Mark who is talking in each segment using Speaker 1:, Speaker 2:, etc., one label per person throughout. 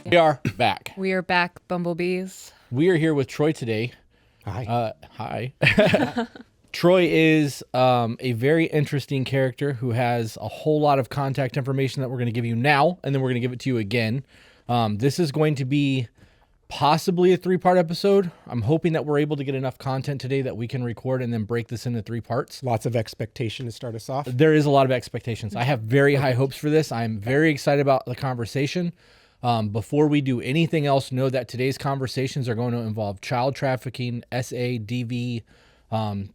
Speaker 1: We are back.
Speaker 2: We are back, bumblebees.
Speaker 1: We are here with Troy today.
Speaker 3: Hi.
Speaker 1: Hi. Troy is a very interesting character who has a whole lot of contact information that we're going to give you now, and then we're going to give it to you again. This is going to be possibly a 3-part episode. I'm hoping that we're able to get enough content today that we can record and then break this into 3 parts.
Speaker 3: Lots of expectation to start us off.
Speaker 1: There is a lot of expectations. I have very high hopes for this. I'm very excited about the conversation. Before we do anything else, know that today's conversations are going to involve child trafficking, SA, DV.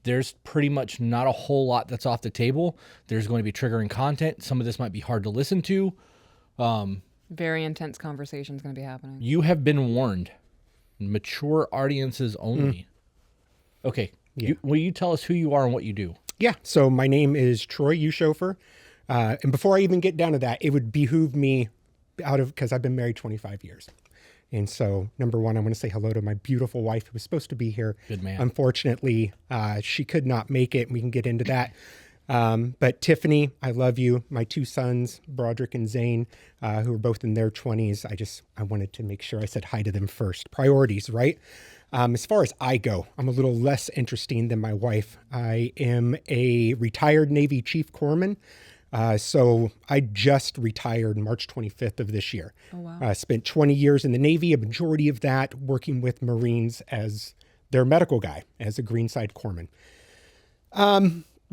Speaker 1: There's pretty much not a whole lot that's off the table. There's going to be triggering content. Some of this might be hard to listen to.
Speaker 2: Very intense conversations going to be happening.
Speaker 1: You have been warned. Mature audiences only. Okay.
Speaker 3: Yeah.
Speaker 1: Will you tell us who you are and what you do?
Speaker 3: Yeah. So my name is Troy Ushofer. And before I even get down to that, it would behoove me because I've been married 25 years. And so, number one, I want to say hello to my beautiful wife who was supposed to be here.
Speaker 1: Good man.
Speaker 3: Unfortunately, she could not make it. We can get into that. But Tiffany, I love you. My 2 sons, Broderick and Zane, who are both in their 20s. I wanted to make sure I said hi to them first. Priorities, right? As far as I go, I'm a little less interesting than my wife. I am a retired Navy Chief Corpsman. So I just retired March 25th of this year.
Speaker 2: Oh, wow.
Speaker 3: I spent 20 years in the Navy, a majority of that working with Marines as their medical guy, as a Greenside Corpsman.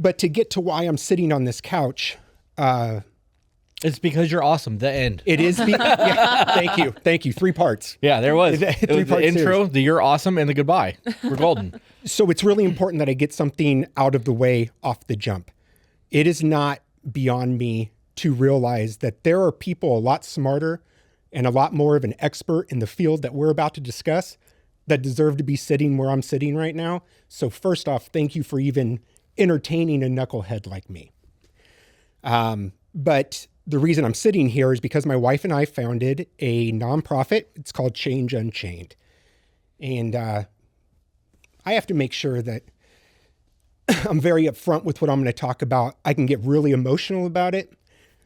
Speaker 3: But to get to why I'm sitting on this couch,
Speaker 1: It's because you're awesome. The end.
Speaker 3: it is, yeah, thank you. 3 parts.
Speaker 1: Yeah, there was.
Speaker 3: The
Speaker 1: It was the
Speaker 3: 3-part
Speaker 1: intro,
Speaker 3: series.
Speaker 1: the you're awesome, and the goodbye. We're golden.
Speaker 3: So it's really important that I get something out of the way off the jump. It is not beyond me to realize that there are people a lot smarter and a lot more of an expert in the field that we're about to discuss that deserve to be sitting where I'm sitting right now. So first off, thank you for even entertaining a knucklehead like me. But the reason I'm sitting here is because my wife and I founded a nonprofit. It's called Change Unchained. And I have to make sure that I'm very upfront with what I'm going to talk about. I can get really emotional about it.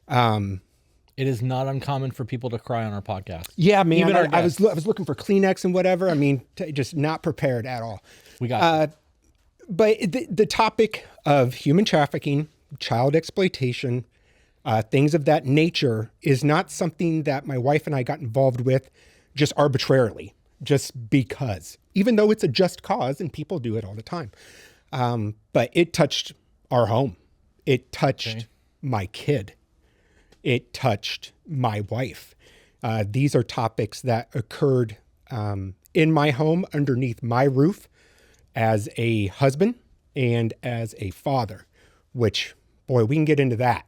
Speaker 1: It is not uncommon for people to cry on our podcast.
Speaker 3: Yeah, man.
Speaker 1: Even our
Speaker 3: I was
Speaker 1: guests.
Speaker 3: looking for Kleenex and whatever. I mean, just not prepared at all.
Speaker 1: We got you.
Speaker 3: But the topic of human trafficking, child exploitation, things of that nature is not something that my wife and I got involved with just arbitrarily, just because, even though it's a just cause and people do it all the time. But it touched our home. It touched my kid. It touched my wife. These are topics that occurred in my home underneath my roof as a husband and as a father, which, boy, we can get into that.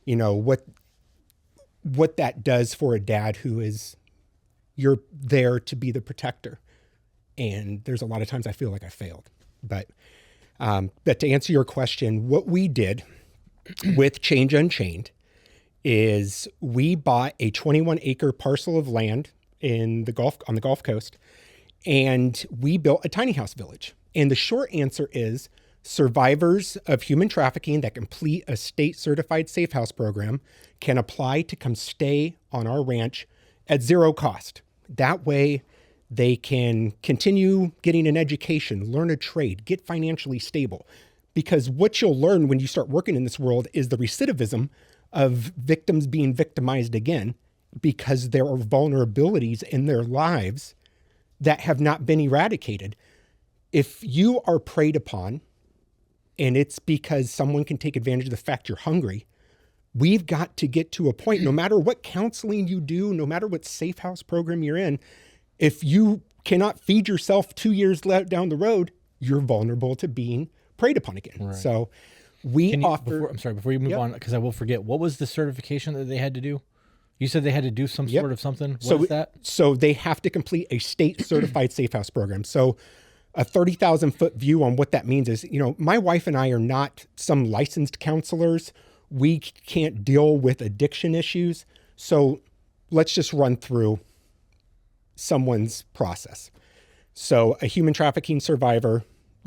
Speaker 3: You know, what that does for a dad who is, you're there to be the protector. And there's a lot of times I feel like I failed. But to answer your question, what we did with Change Unchained is we bought a 21-acre parcel of land on the Gulf Coast, and we built a tiny house village. And the short answer is survivors of human trafficking that complete a state-certified safe house program can apply to come stay on our ranch at 0 cost. That way, they can continue getting an education, learn a trade, get financially stable. Because what you'll learn when you start working in this world is the recidivism of victims being victimized again, because there are vulnerabilities in their lives that have not been eradicated. If you are preyed upon, and it's because someone can take advantage of the fact you're hungry, we've got to get to a point, no matter what counseling you do, no matter what safe house program you're in, if you cannot feed yourself 2 years down the road, you're vulnerable to being preyed upon again.
Speaker 1: Right.
Speaker 3: So we offer...
Speaker 1: Before you move on, because I will forget, what was the certification that they had to do? You said they had to do some sort of something. What is that?
Speaker 3: So they have to complete a state-certified safe house program. So a 30,000-foot view on what that means is, you know, my wife and I are not some licensed counselors. We can't deal with addiction issues. So let's just run through someone's process. So a human trafficking survivor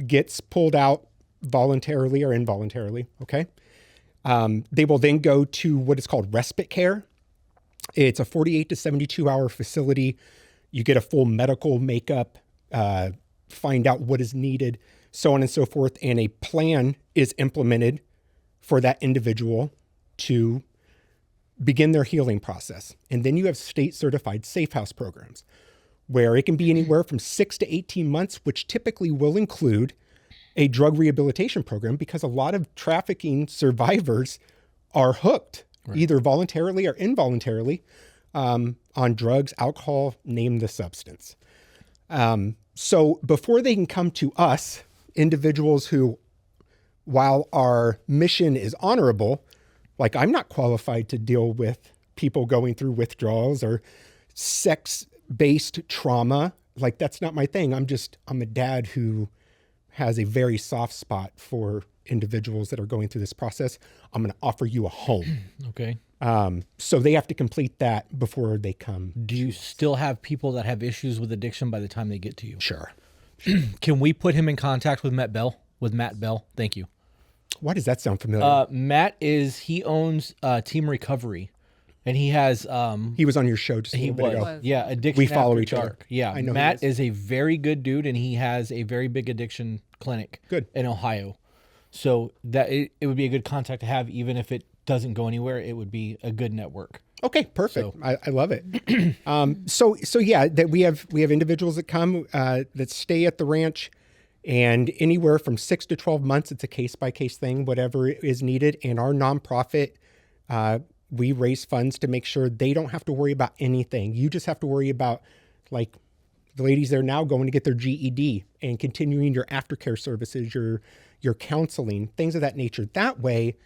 Speaker 3: gets pulled out voluntarily or involuntarily, okay? They will then go to what is called respite care. It's a 48 to 72 hour facility. You get a full medical makeup, find out what is needed, so on and so forth. And a plan is implemented for that individual to begin their healing process. And then you have state certified safe house programs where it can be anywhere from 6 to 18 months, which typically will include a drug rehabilitation program, because a lot of trafficking survivors are hooked, either voluntarily or involuntarily, on drugs, alcohol, name the substance. So before they can come to us, individuals who, while our mission is honorable, like I'm not qualified to deal with people going through withdrawals or sex-based trauma. Like that's not my thing. I'm a dad who has a very soft spot for individuals that are going through this process. I'm going to offer you a home.
Speaker 1: Okay.
Speaker 3: So they have to complete that before they come.
Speaker 1: Do you still have people that have issues with addiction by the time they get to you?
Speaker 3: Sure.
Speaker 1: Can we put him in contact with Matt Bell? Thank you.
Speaker 3: Why does that sound familiar?
Speaker 1: Matt he owns Team Recovery, and he has
Speaker 3: he was on your show just a little bit ago.
Speaker 1: Yeah, addiction.
Speaker 3: We follow
Speaker 1: After
Speaker 3: each other.
Speaker 1: Dark. Yeah,
Speaker 3: I know
Speaker 1: Matt is a very good dude, and he has a very big addiction clinic.
Speaker 3: Good.
Speaker 1: In Ohio, so that it would be a good contact to have, even if it doesn't go anywhere. It would be a good network.
Speaker 3: Okay, perfect. So. I love it. So yeah, that we have individuals that come that stay at the ranch, and anywhere from 6 to 12 months, it's a case by case thing, whatever is needed. And our nonprofit, we raise funds to make sure they don't have to worry about anything. You just have to worry about, like the ladies there now, going to get their GED and continuing your aftercare services, your counseling, things of that nature. That way,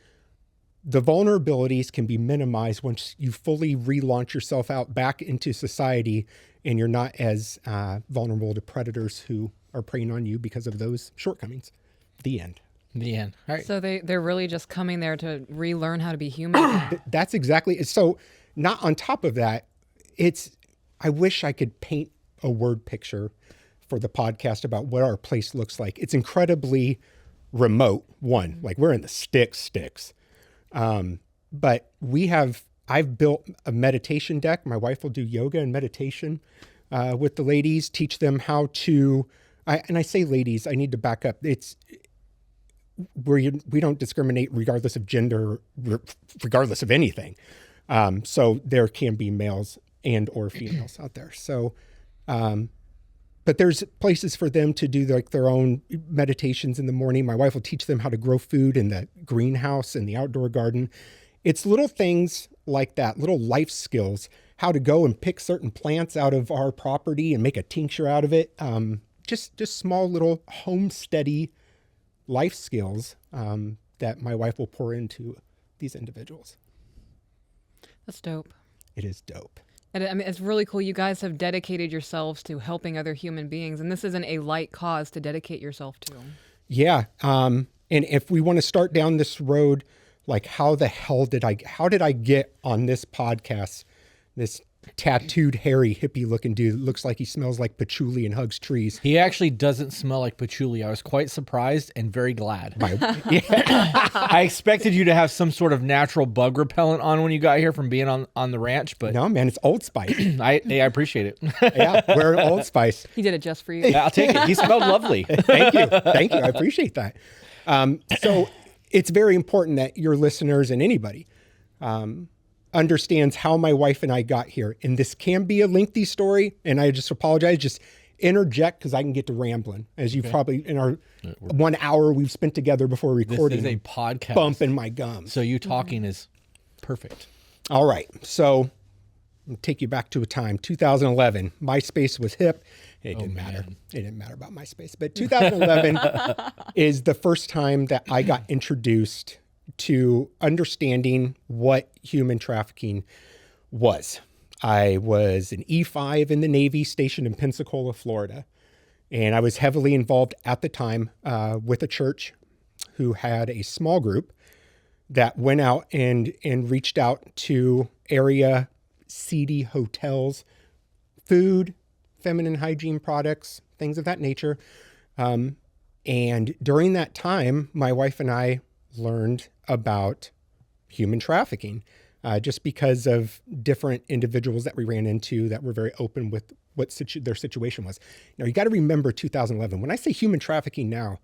Speaker 3: the vulnerabilities can be minimized once you fully relaunch yourself out back into society, and you're not as vulnerable to predators who are preying on you because of those shortcomings. The end.
Speaker 1: The end. All right.
Speaker 2: So they're really just coming there to relearn how to be human.
Speaker 3: That's exactly. So not on top of that, I wish I could paint a word picture for the podcast about what our place looks like. It's incredibly remote. One, like we're in the sticks. But I've built a meditation deck. My wife will do yoga and meditation with the ladies, teach them how to, and I say ladies, I need to back up. It's where we don't discriminate regardless of gender, regardless of anything. So there can be males and or females out there. So, but there's places for them to do like their own meditations in the morning. My wife will teach them how to grow food in the greenhouse and the outdoor garden. It's little things like that, little life skills, how to go and pick certain plants out of our property and make a tincture out of it. Just small little homesteady life skills that my wife will pour into these individuals.
Speaker 2: That's dope.
Speaker 3: It is dope.
Speaker 2: And I mean, it's really cool. You guys have dedicated yourselves to helping other human beings, and this isn't a light cause to dedicate yourself to.
Speaker 3: Yeah. And if we want to start down this road, like how did I get on this podcast, this tattooed, hairy, hippie looking dude looks like he smells like patchouli and hugs trees.
Speaker 1: He actually doesn't smell like patchouli. I was quite surprised and very glad. I expected you to have some sort of natural bug repellent on when you got here from being on the ranch, but
Speaker 3: no, man, it's Old Spice.
Speaker 1: I appreciate it.
Speaker 3: Yeah, we're Old Spice.
Speaker 2: He did it just for you.
Speaker 1: Yeah, I'll take it. He smelled lovely.
Speaker 3: Thank you. I appreciate that. So it's very important that your listeners and anybody understands how my wife and I got here. And this can be a lengthy story, and I just apologize. Just interject because I can get to rambling, as you probably, in our 1 hour we've spent together before recording.
Speaker 1: This is a podcast.
Speaker 3: Bumping my gums.
Speaker 1: So you talking is perfect.
Speaker 3: All right. So I'll take you back to a time, 2011. MySpace was hip. It didn't matter. It didn't matter about MySpace. But 2011 is the first time that I got introduced to understanding what human trafficking was. I was an E5 in the Navy stationed in Pensacola, Florida. And I was heavily involved at the time with a church who had a small group that went out and reached out to area seedy hotels, food, feminine hygiene products, things of that nature. And during that time, my wife and I learned about human trafficking. just because of different individuals that we ran into that were very open with what their situation was. Now, you got to remember 2011. When I say human trafficking now,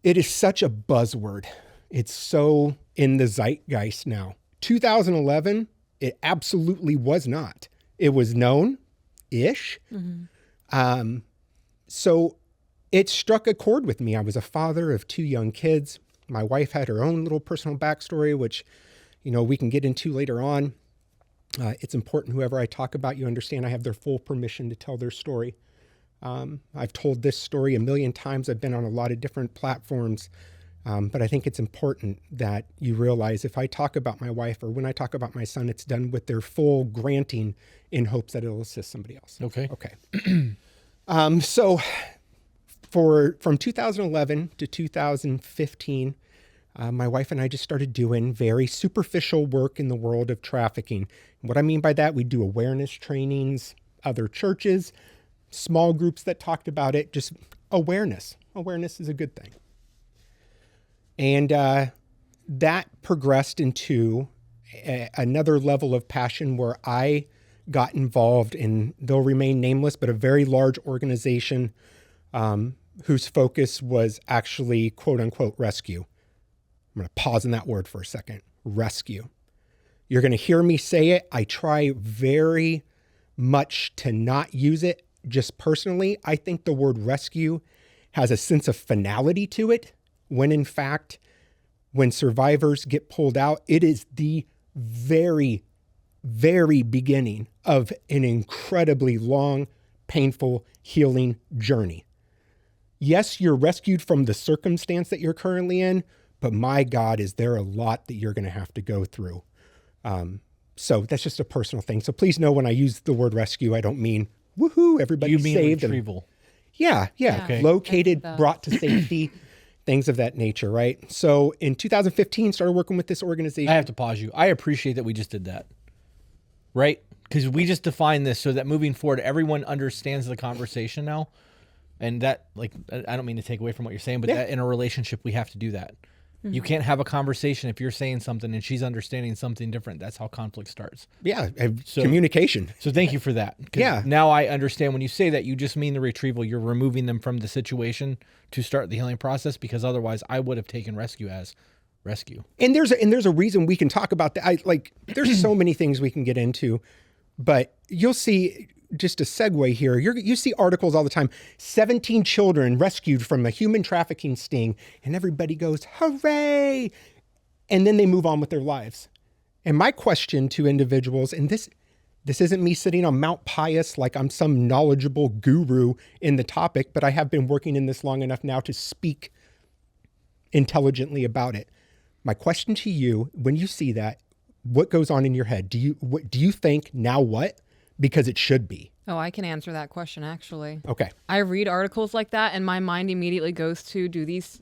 Speaker 3: it is such a buzzword. It's so in the zeitgeist now. 2011, it absolutely was not. It was known-ish. So it struck a chord with me. I was a father of 2 young kids. My wife had her own little personal backstory, which, we can get into later on. It's important whoever I talk about, you understand I have their full permission to tell their story. I've told this story a million times. I've been on a lot of different platforms. But I think it's important that you realize if I talk about my wife or when I talk about my son, it's done with their full granting in hopes that it'll assist somebody else.
Speaker 1: Okay.
Speaker 3: So from 2011 to 2015, my wife and I just started doing very superficial work in the world of trafficking. What I mean by that, we do awareness trainings, other churches, small groups that talked about it, just awareness. Awareness is a good thing. And that progressed into another level of passion where I got involved in, they'll remain nameless, but a very large organization whose focus was actually quote unquote rescue. I'm going to pause on that word for a second. Rescue. You're going to hear me say it. I try very much to not use it just personally. I think the word rescue has a sense of finality to it, when in fact, when survivors get pulled out, it is the very, very beginning of an incredibly long, painful, healing journey. Yes, you're rescued from the circumstance that you're currently in, but my God, is there a lot that you're going to have to go through. So that's just a personal thing. So please know when I use the word rescue, I don't mean, woohoo, everybody's saved.
Speaker 1: You mean retrieval.
Speaker 3: Yeah.
Speaker 2: Okay.
Speaker 3: Located, brought to safety, things of that nature, right? So in 2015, started working with this organization.
Speaker 1: I have to pause you. I appreciate that we just did that, right? Because we just defined this so that moving forward, everyone understands the conversation now. And that, I don't mean to take away from what you're saying, but that in a relationship, we have to do that. Mm-hmm. You can't have a conversation if you're saying something and she's understanding something different. That's how conflict starts.
Speaker 3: Yeah, communication.
Speaker 1: So thank you for that.
Speaker 3: Yeah.
Speaker 1: Now I understand when you say that, you just mean the retrieval. You're removing them from the situation to start the healing process, because otherwise I would have taken rescue as rescue.
Speaker 3: And there's a reason we can talk about that. There's so many things we can get into, but you'll see. Just a segue here. You see articles all the time, 17 children rescued from a human trafficking sting, and everybody goes, hooray! And then they move on with their lives. And my question to individuals, and this isn't me sitting on Mount Pius like I'm some knowledgeable guru in the topic, but I have been working in this long enough now to speak intelligently about it. My question to you, when you see that, what goes on in your head? Do you think, now what? Because it should be.
Speaker 2: Oh, I can answer that question, actually.
Speaker 3: Okay.
Speaker 2: I read articles like that, and my mind immediately goes to, do these,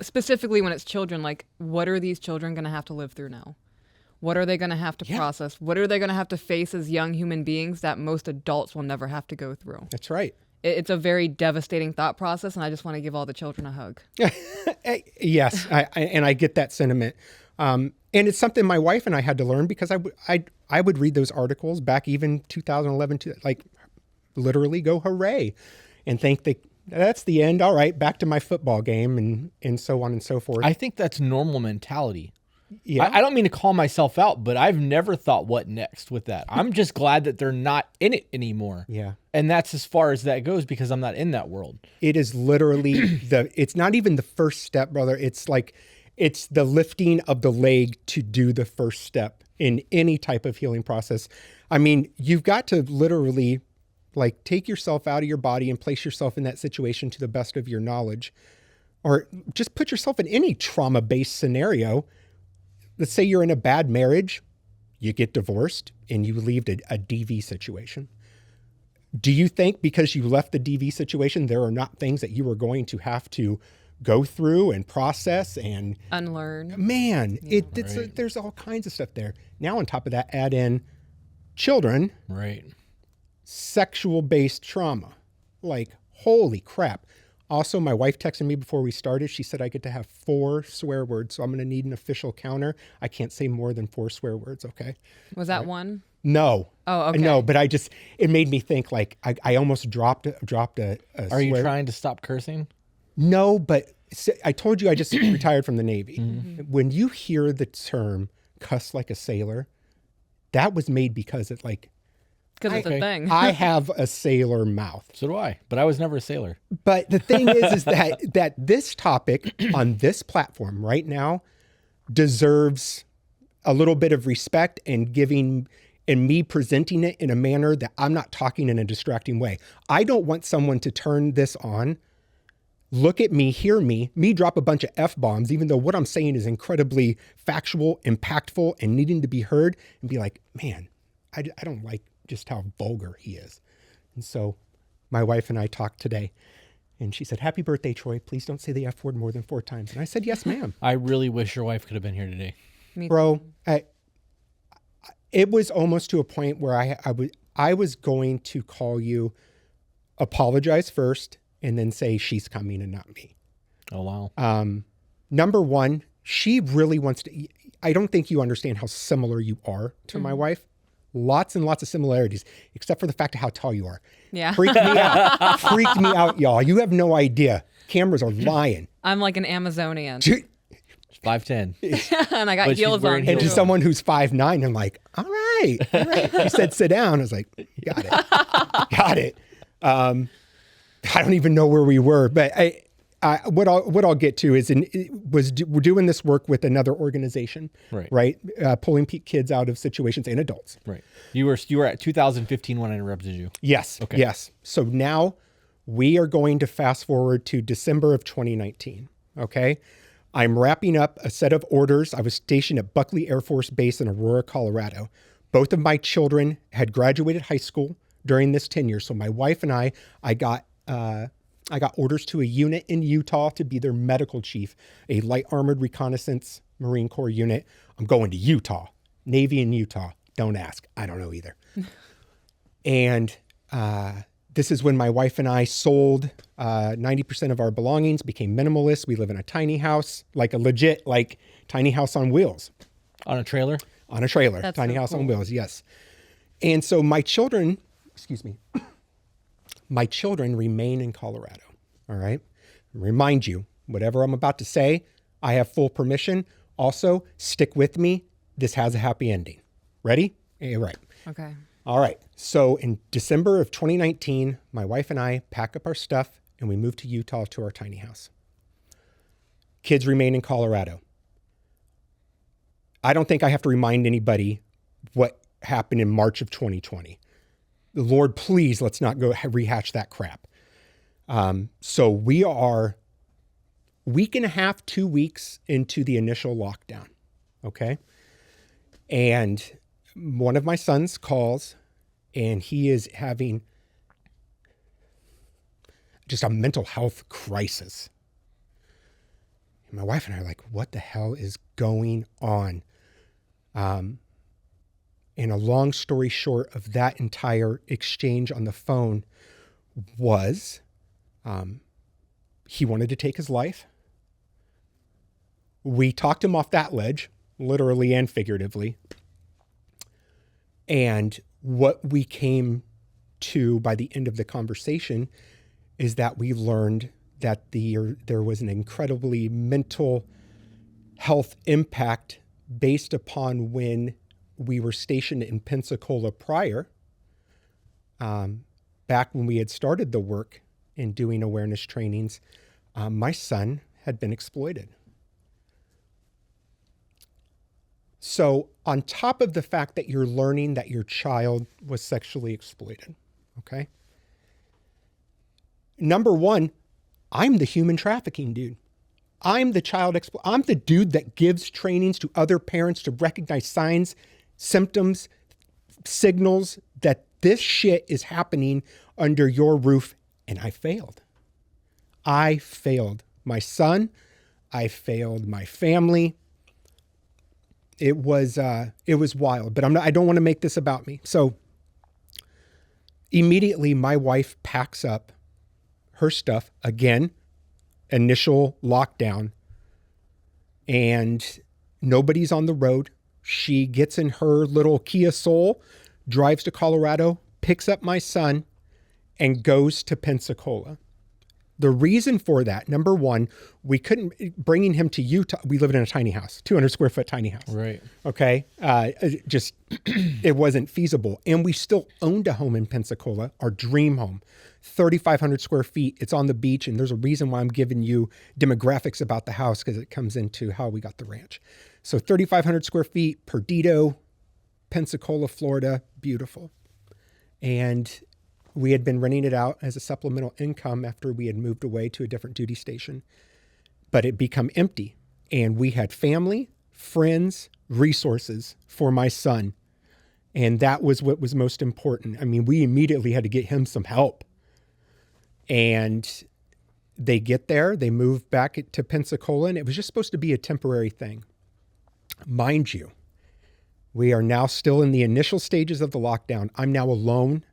Speaker 2: specifically when it's children, what are these children going to have to live through now? What are they going to have to process? What are they going to have to face as young human beings that most adults will never have to go through?
Speaker 3: That's right.
Speaker 2: It's a very devastating thought process, and I just want to give all the children a hug.
Speaker 3: Yes, I get that sentiment. And it's something my wife and I had to learn, because I would read those articles back even 2011 to literally go hooray and think that's the end. All right, back to my football game and so on and so forth.
Speaker 1: I think that's normal mentality.
Speaker 3: Yeah.
Speaker 1: I don't mean to call myself out, but I've never thought what next with that. I'm just glad that they're not in it anymore.
Speaker 3: Yeah.
Speaker 1: And that's as far as that goes, because I'm not in that world.
Speaker 3: It is literally it's not even the first step, brother. It's the lifting of the leg to do the first step in any type of healing process. I mean, you've got to literally take yourself out of your body and place yourself in that situation to the best of your knowledge, or just put yourself in any trauma-based scenario. Let's say you're in a bad marriage, you get divorced, and you leave a DV situation. Do you think because you left the DV situation, there are not things that you are going to have to go through and process and
Speaker 2: unlearn?
Speaker 3: Man, there's all kinds of stuff there. Now on top of that, add in children,
Speaker 1: right?
Speaker 3: Sexual-based trauma. Holy crap. Also, my wife texted me before we started. She said I get to have 4 swear words, so I'm going to need an official counter. I can't say more than 4 swear words, okay?
Speaker 2: Was that one?
Speaker 3: No.
Speaker 2: Oh, okay.
Speaker 3: No, but it made me think like I almost dropped a
Speaker 1: Are you
Speaker 3: swear.
Speaker 1: trying to stop cursing?
Speaker 3: No, but I told you I just retired from the Navy. When you hear the term cuss like a sailor, that was made because it's
Speaker 2: Because it's a thing.
Speaker 3: I have a sailor mouth.
Speaker 1: So do I, but I was never a sailor.
Speaker 3: But the thing is that this topic on this platform right now deserves a little bit of respect and giving and me presenting it in a manner that I'm not talking in a distracting way. I don't want someone to turn this on, look at me, hear me drop a bunch of F-bombs, even though what I'm saying is incredibly factual, impactful, and needing to be heard, and be like, man, I don't like just how vulgar he is. And so my wife and I talked today, and she said, happy birthday, Troy. Please don't say the F word more than 4 times. And I said, yes, ma'am.
Speaker 1: I really wish your wife could have been here today.
Speaker 3: Bro, it was almost to a point where I was going to call you, apologize first, and then say she's coming and not me.
Speaker 1: Oh, wow.
Speaker 3: Number one, she really wants to, I don't think you understand how similar you are to my wife. Lots and lots of similarities, except for the fact of how tall you are.
Speaker 2: Yeah.
Speaker 3: Freaked me out. Freaked me out, y'all. You have no idea. Cameras are lying.
Speaker 2: I'm like an Amazonian.
Speaker 1: 5'10".
Speaker 2: And I got
Speaker 1: But she's
Speaker 2: heels
Speaker 1: wearing
Speaker 2: on.
Speaker 1: heels.
Speaker 3: And to
Speaker 2: too.
Speaker 3: someone who's 5'9", I'm like, all right. You said sit down. I was like, got it. Got it. I don't even know where we were, but what I'll get to is we're doing this work with another organization, right? Pulling kids out of situations and adults.
Speaker 1: Right. You were at 2015 when I interrupted you.
Speaker 3: Yes.
Speaker 1: Okay.
Speaker 3: Yes. So now we are going to fast forward to December of 2019. Okay. I'm wrapping up a set of orders. I was stationed at Buckley Air Force Base in Aurora, Colorado. Both of my children had graduated high school during this tenure. So my wife and I got orders to a unit in Utah to be their medical chief, a light armored reconnaissance Marine Corps unit. I'm going to Utah, Navy in Utah. Don't ask. I don't know either. And this is when my wife and I sold 90% of our belongings, became minimalists. We live in a tiny house, like a legit, tiny house on wheels.
Speaker 1: On a trailer?
Speaker 3: On a trailer.
Speaker 2: That's
Speaker 3: Tiny
Speaker 2: so
Speaker 3: house
Speaker 2: cool.
Speaker 3: on wheels, yes. And so my children remain in Colorado, all right? Remind you, whatever I'm about to say, I have full permission. Also, stick with me. This has a happy ending. Ready? Yeah, right.
Speaker 2: Okay.
Speaker 3: All right. So in December of 2019, my wife and I pack up our stuff and we move to Utah to our tiny house. Kids remain in Colorado. I don't think I have to remind anybody what happened in March of 2020. The Lord, please, let's not go rehash that crap. So we are week and a half, 2 weeks into the initial lockdown. Okay. And one of my sons calls and he is having just a mental health crisis. And my wife and I are like, what the hell is going on? And a long story short of that entire exchange on the phone was he wanted to take his life. We talked him off that ledge, literally and figuratively. And what we came to by the end of the conversation is that we learned that there was an incredibly mental health impact based upon when we were stationed in Pensacola prior, back when we had started the work in doing awareness trainings. My son had been exploited. So on top of the fact that you're learning that your child was sexually exploited, okay? Number one, I'm the human trafficking dude. I'm the dude that gives trainings to other parents to recognize signs, symptoms, signals that this shit is happening under your roof. And I failed. I failed my son. I failed my family. It was wild, but I don't want to make this about me. So immediately my wife packs up her stuff again, initial lockdown, and nobody's on the road. She gets in her little Kia Soul, drives to Colorado, picks up my son, and goes to Pensacola. The reason for that, number one, we couldn't, bringing him to Utah, we lived in a tiny house, 200 square foot tiny house.
Speaker 1: Right.
Speaker 3: Okay. It wasn't feasible. And we still owned a home in Pensacola, our dream home, 3,500 square feet. It's on the beach. And there's a reason why I'm giving you demographics about the house, because it comes into how we got the ranch. So 3,500 square feet, Perdido, Pensacola, Florida, beautiful. And we had been renting it out as a supplemental income after we had moved away to a different duty station, but it become empty. And we had family, friends, resources for my son. And that was what was most important. I mean, we immediately had to get him some help. And they get there, they move back to Pensacola, and it was just supposed to be a temporary thing. Mind you, we are now still in the initial stages of the lockdown. I'm now alone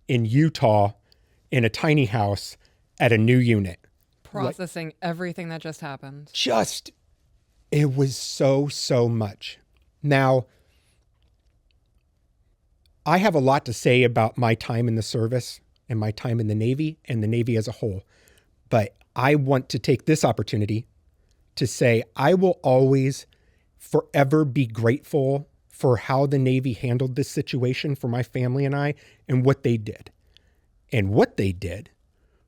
Speaker 3: in Utah in a tiny house at a new unit.
Speaker 2: Processing everything that just happened.
Speaker 3: It was so much. Now, I have a lot to say about my time in the service and my time in the Navy and the Navy as a whole. But I want to take this opportunity to say I will always forever be grateful for how the Navy handled this situation for my family and I, and what they did. And what they did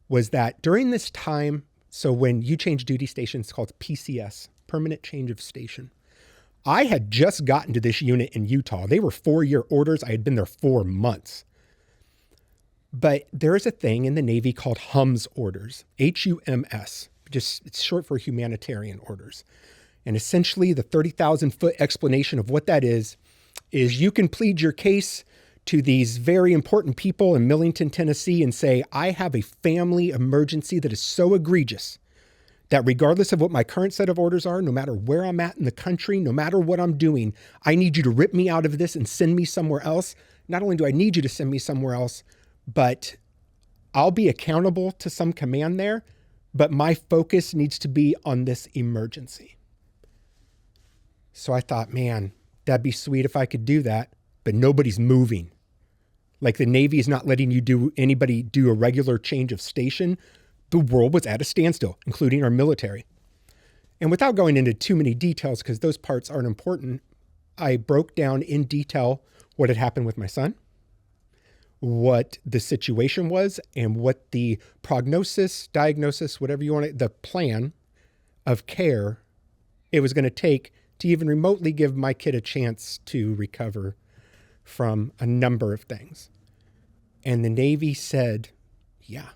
Speaker 3: was that during this time, so when you change duty stations, it's called PCS, Permanent Change of Station. I had just gotten to this unit in Utah. They were 4-year orders. I had been there 4 months. But there is a thing in the Navy called HUMS orders, HUMS, just it's short for humanitarian orders. And essentially the 30,000 foot explanation of what that is you can plead your case to these very important people in Millington, Tennessee, and say, I have a family emergency that is so egregious that regardless of what my current set of orders are, no matter where I'm at in the country, no matter what I'm doing, I need you to rip me out of this and send me somewhere else. Not only do I need you to send me somewhere else, but I'll be accountable to some command there, but my focus needs to be on this emergency. So I thought, man, that'd be sweet if I could do that, but nobody's moving. Like the Navy is not letting anybody do a regular change of station. The world was at a standstill, including our military. And without going into too many details, because those parts aren't important, I broke down in detail what had happened with my son, what the situation was, and what the prognosis, diagnosis, whatever you want to, the plan of care it was going to take to even remotely give my kid a chance to recover from a number of things. And the Navy said, yeah,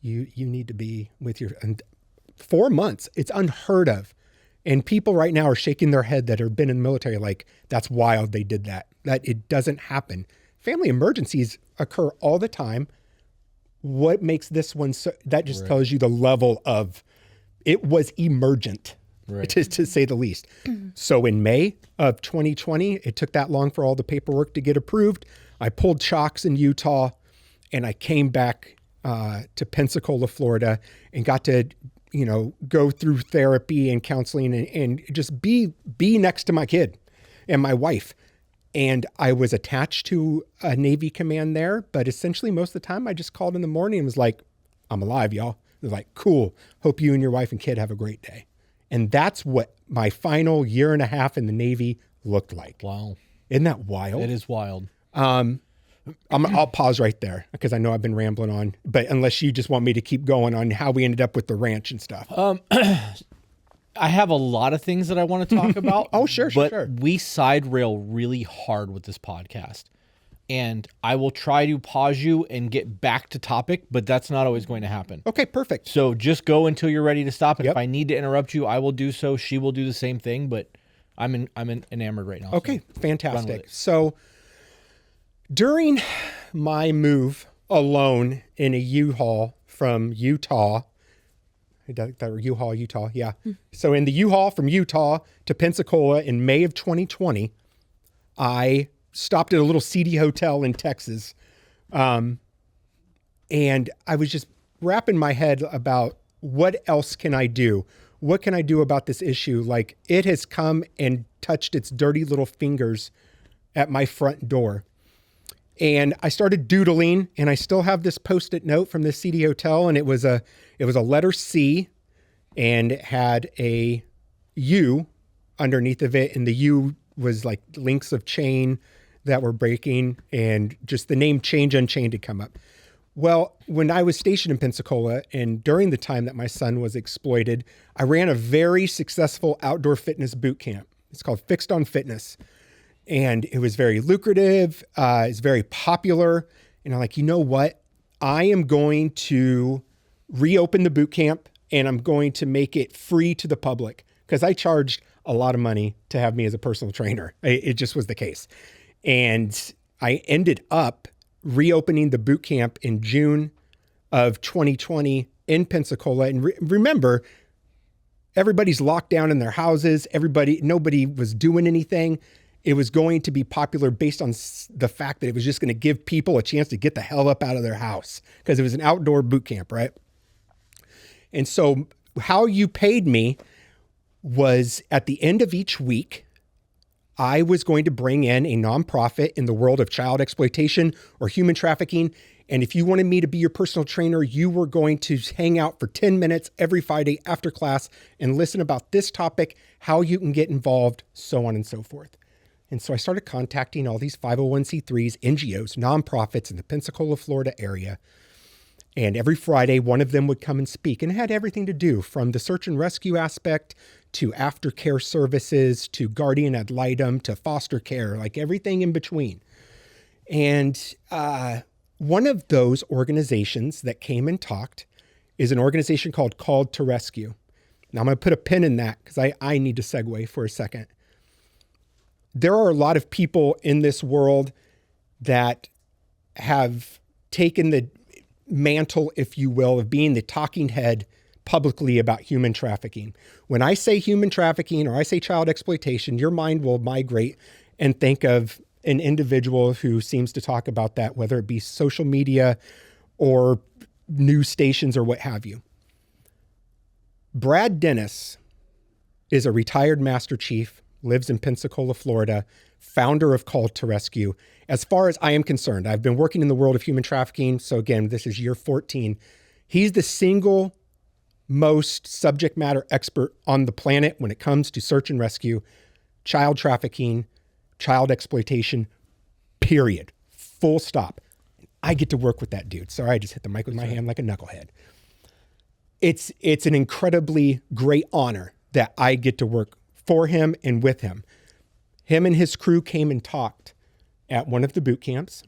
Speaker 3: you need to be with your, and 4 months, it's unheard of. And people right now are shaking their head that have been in the military, like, that's wild they did that. That it doesn't happen. Family emergencies occur all the time. What makes this one so, that just tells you the level of, it was emergent. Right. To say the least. So in May of 2020, it took that long for all the paperwork to get approved. I pulled chocks in Utah and I came back to Pensacola, Florida, and got to, go through therapy and counseling and just be next to my kid and my wife. And I was attached to a Navy command there, but essentially most of the time I just called in the morning and was like, I'm alive, y'all. It was like, cool. Hope you and your wife and kid have a great day. And that's what my final 1.5 years in the Navy looked like.
Speaker 1: Wow.
Speaker 3: Isn't that wild?
Speaker 1: It is wild.
Speaker 3: I'll pause right there because I know I've been rambling on, but unless you just want me to keep going on how we ended up with the ranch and stuff.
Speaker 1: I have a lot of things that I want to talk about.
Speaker 3: Oh, sure.
Speaker 1: We side rail really hard with this podcast. And I will try to pause you and get back to topic, but that's not always going to happen.
Speaker 3: Okay, perfect.
Speaker 1: So just go until you're ready to stop. And
Speaker 3: Yep.
Speaker 1: if I need to interrupt you, I will do so. She will do the same thing, but I'm enamored right now.
Speaker 3: Okay,
Speaker 1: so
Speaker 3: fantastic. So during my move alone in a U-Haul from Utah, U-Haul, Utah, yeah. So in the U-Haul from Utah to Pensacola in May of 2020, I stopped at a little seedy hotel in Texas. And I was just wrapping my head about what else can I do? What can I do about this issue? Like, it has come and touched its dirty little fingers at my front door. And I started doodling, and I still have this Post-it note from the CD Hotel, and it was a letter C, and it had a U underneath of it, and the U was like links of chain that were breaking, and just the name Change Unchained had come up. Well, when I was stationed in Pensacola, and during the time that my son was exploited, I ran a very successful outdoor fitness boot camp. It's called Fixed on Fitness. And it was very lucrative. It's very popular. And I'm like, you know what? I am going to reopen the boot camp, and I'm going to make it free to the public, because I charged a lot of money to have me as a personal trainer. It just was the case. And I ended up reopening the boot camp in June of 2020 in Pensacola. And remember, everybody's locked down in their houses. Nobody was doing anything. It was going to be popular based on the fact that it was just going to give people a chance to get the hell up out of their house, because it was an outdoor boot camp, right? And so how you paid me was, at the end of each week, I was going to bring in a nonprofit in the world of child exploitation or human trafficking. And if you wanted me to be your personal trainer, you were going to hang out for 10 minutes every Friday after class and listen about this topic, how you can get involved, so on and so forth. And so I started contacting all these 501c3s, NGOs, nonprofits in the Pensacola, Florida area. And every Friday, one of them would come and speak, and it had everything to do from the search and rescue aspect to aftercare services, to guardian ad litem, to foster care, like everything in between. And one of those organizations that came and talked is an organization called Called to Rescue. Now I'm going to put a pin in that, because I need to segue for a second. There are a lot of people in this world that have taken the mantle, if you will, of being the talking head publicly about human trafficking. When I say human trafficking or I say child exploitation, your mind will migrate and think of an individual who seems to talk about that, whether it be social media or news stations or what have you. Brad Dennis is a retired Master Chief, lives in Pensacola, Florida, founder of Call to Rescue. As far as I am concerned, I've been working in the world of human trafficking. So again, this is year 14. He's the single most subject matter expert on the planet when it comes to search and rescue, child trafficking, child exploitation, period. Full stop. I get to work with that dude. Sorry, I just hit the mic with my hand like a knucklehead. It's an incredibly great honor that I get to work for him and with him. Him and his crew came and talked at one of the boot camps,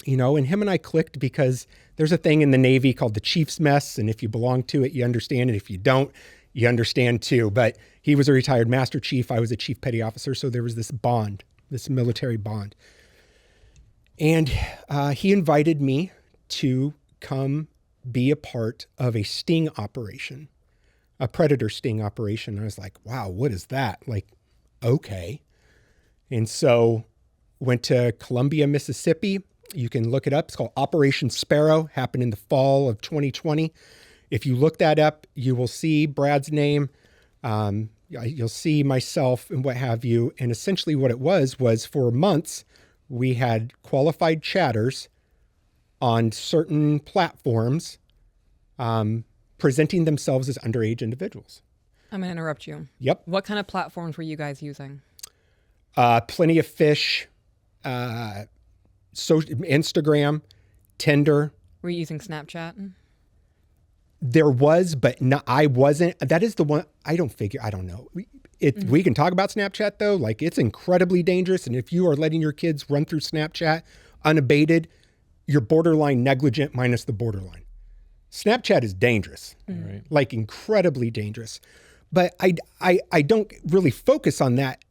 Speaker 3: and him and I clicked because there's a thing in the Navy called the Chief's Mess. And if you belong to it, you understand. And if you don't, you understand too. But he was a retired Master Chief. I was a Chief Petty Officer. So there was this bond, this military bond. And he invited me to come be a part of a sting operation, a predator sting operation. And I was like, wow, what is that? Like, okay. And so went to Columbia, Mississippi. You can look it up. It's called Operation Sparrow, happened in the fall of 2020. If you look that up, you will see Brad's name. You'll see myself and what have you. And essentially what it was for months, we had qualified chatters on certain platforms presenting themselves as underage individuals.
Speaker 2: I'm going to interrupt you.
Speaker 3: Yep.
Speaker 2: What kind of platforms were you guys using?
Speaker 3: Plenty of Fish, Instagram, Tinder.
Speaker 2: Were you using Snapchat?
Speaker 3: There was, but no, I wasn't. That is the one I don't know. We can talk about Snapchat though. Like, it's incredibly dangerous. And if you are letting your kids run through Snapchat unabated, you're borderline negligent minus the borderline. Snapchat is dangerous, right? Like incredibly dangerous. But I don't really focus on that